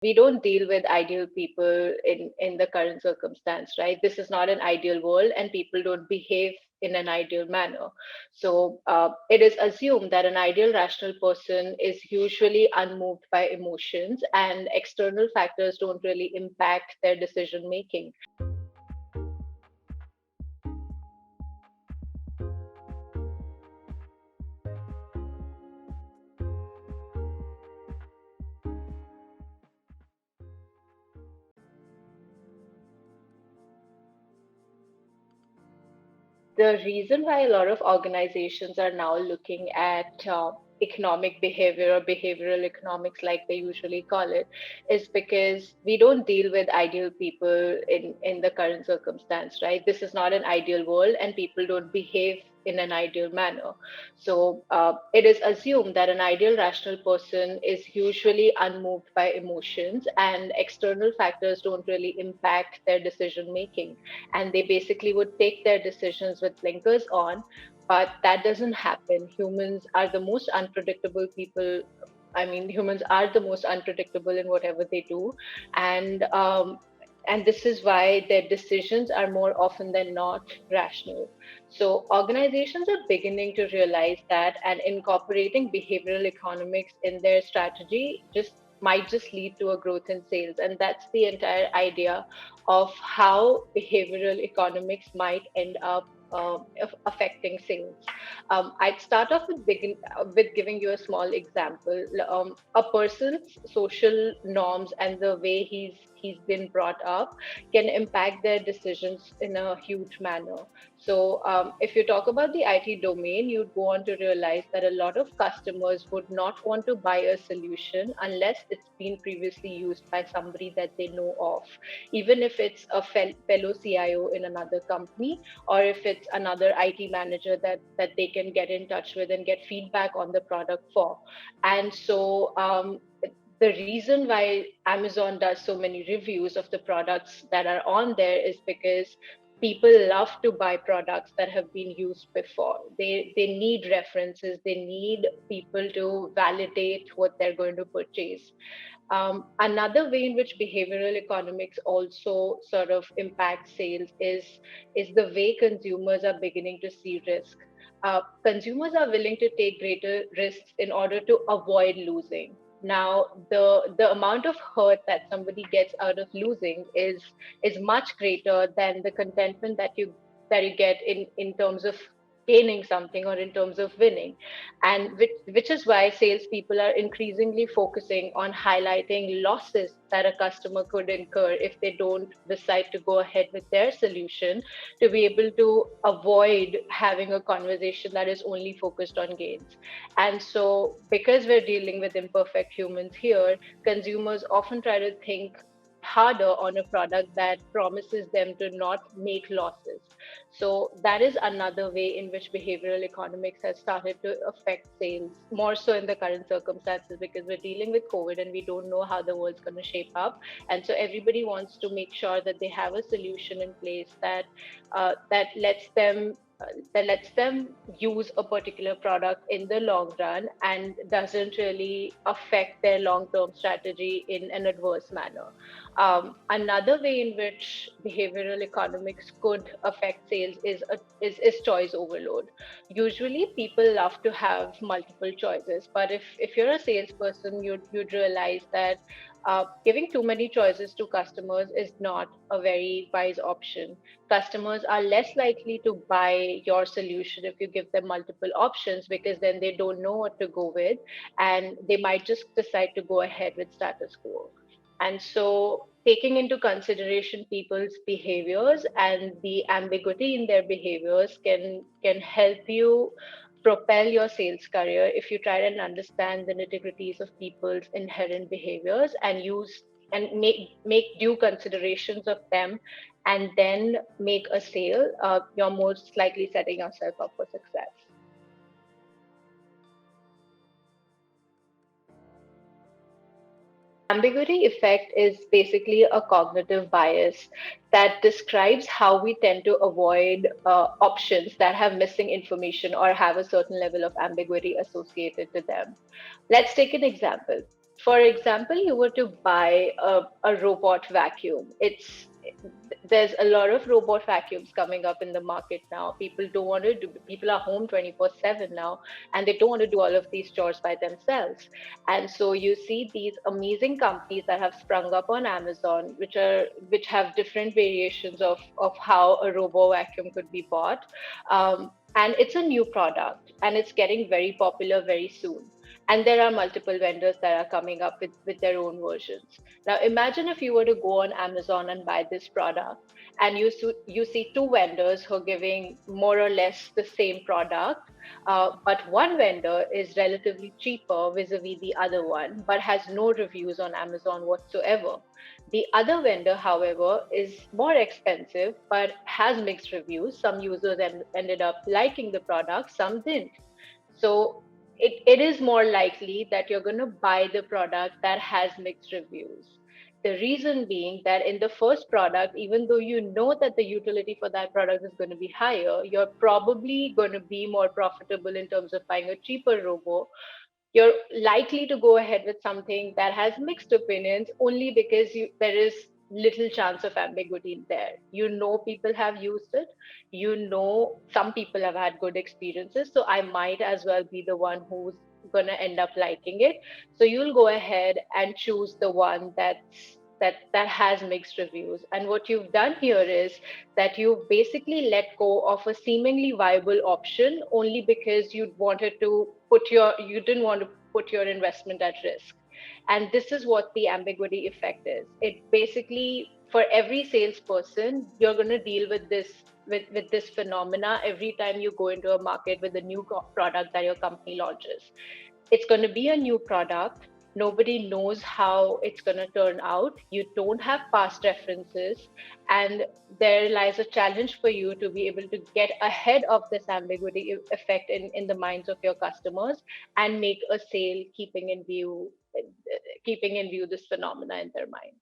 we don't deal with ideal people in the current circumstance, right? This is not an ideal world, and people don't behave in an ideal manner. So it is assumed that an ideal rational person is usually unmoved by emotions, and external factors don't really impact their decision making. The reason why a lot of organizations are now looking at economic behavior or behavioral economics, like they usually call it, is because we don't deal with ideal people in the current circumstance, right? This is not an ideal world, and people don't behave in an ideal manner. So it is assumed that an ideal rational person is usually unmoved by emotions, and external factors don't really impact their decision making, and they basically would take their decisions with blinkers on. But that doesn't happen. Humans are the most unpredictable people. I mean, humans are the most unpredictable in whatever they do, and this is why their decisions are more often than not rational. So organizations are beginning to realize that, and incorporating behavioral economics in their strategy just might just lead to a growth in sales. And that's the entire idea of how behavioral economics might end up affecting sales. I'd start off with giving you a small example. A person's social norms and the way he's been brought up can impact their decisions in a huge manner. So, if you talk about the IT domain, you'd go on to realize that a lot of customers would not want to buy a solution unless it's been previously used by somebody that they know of, even if it's a fellow CIO in another company, or if it's another IT manager that they can get in touch with and get feedback on the product for. And so the reason why Amazon does so many reviews of the products that are on there is because people love to buy products that have been used before. They need references, they need people to validate what they're going to purchase. Another way in which behavioral economics also sort of impacts sales is the way consumers are beginning to see risk. Consumers are willing to take greater risks in order to avoid losing. Now, the amount of hurt that somebody gets out of losing is much greater than the contentment that you get in terms of gaining something or in terms of winning. And which is why salespeople are increasingly focusing on highlighting losses that a customer could incur if they don't decide to go ahead with their solution, to be able to avoid having a conversation that is only focused on gains. And so, because we're dealing with imperfect humans here, consumers often try to think harder on a product that promises them to not make losses. So that is another way in which behavioral economics has started to affect sales, more so in the current circumstances, because we're dealing with COVID and we don't know how the world's going to shape up. And so everybody wants to make sure that they have a solution in place that lets them use a particular product in the long run and doesn't really affect their long-term strategy in an adverse manner. Another way in which behavioral economics could affect sales is choice overload. Usually, people love to have multiple choices, but if you're a salesperson, you'd realize that giving too many choices to customers is not a very wise option. Customers are less likely to buy your solution if you give them multiple options, because then they don't know what to go with, and they might just decide to go ahead with status quo. And so, taking into consideration people's behaviors and the ambiguity in their behaviors can help you propel your sales career if you try and understand the nitty-gritties of people's inherent behaviors and use and make due considerations of them, and then make a sale. You're most likely setting yourself up for success. Ambiguity effect is basically a cognitive bias that describes how we tend to avoid options that have missing information or have a certain level of ambiguity associated to them. Let's take an example. for example, you were to buy a robot vacuum, there's a lot of robot vacuums coming up in the market now. People don't want to do, people are home 24/7 now, and they don't want to do all of these chores by themselves. And so you see these amazing companies that have sprung up on Amazon, which have different variations of how a robo vacuum could be bought. And it's a new product, and it's getting very popular very soon. And there are multiple vendors that are coming up with their own versions. Now, imagine if you were to go on Amazon and buy this product, and you see two vendors who are giving more or less the same product, but one vendor is relatively cheaper vis-a-vis the other one, but has no reviews on Amazon whatsoever. The other vendor, however, is more expensive but has mixed reviews. Some users ended up liking the product, some didn't. So it is more likely that you're going to buy the product that has mixed reviews. The reason being that in the first product, even though you know that the utility for that product is going to be higher, you're probably going to be more profitable in terms of buying a cheaper robo. You're likely to go ahead with something that has mixed opinions only because there is little chance of ambiguity there. You know, people have used it. You know, some people have had good experiences. So I might as well be the one who's going to end up liking it. So you'll go ahead and choose the one that has mixed reviews. And what you've done here is that you basically let go of a seemingly viable option only because you didn't want to put your investment at risk. And this is what the ambiguity effect is. It basically, for every salesperson, you're going to deal with this phenomena every time you go into a market with a new product that your company launches. It's going to be a new product. Nobody knows how it's going to turn out. You don't have past references. And there lies a challenge for you to be able to get ahead of this ambiguity effect in the minds of your customers and make a sale keeping in view this phenomena in their mind.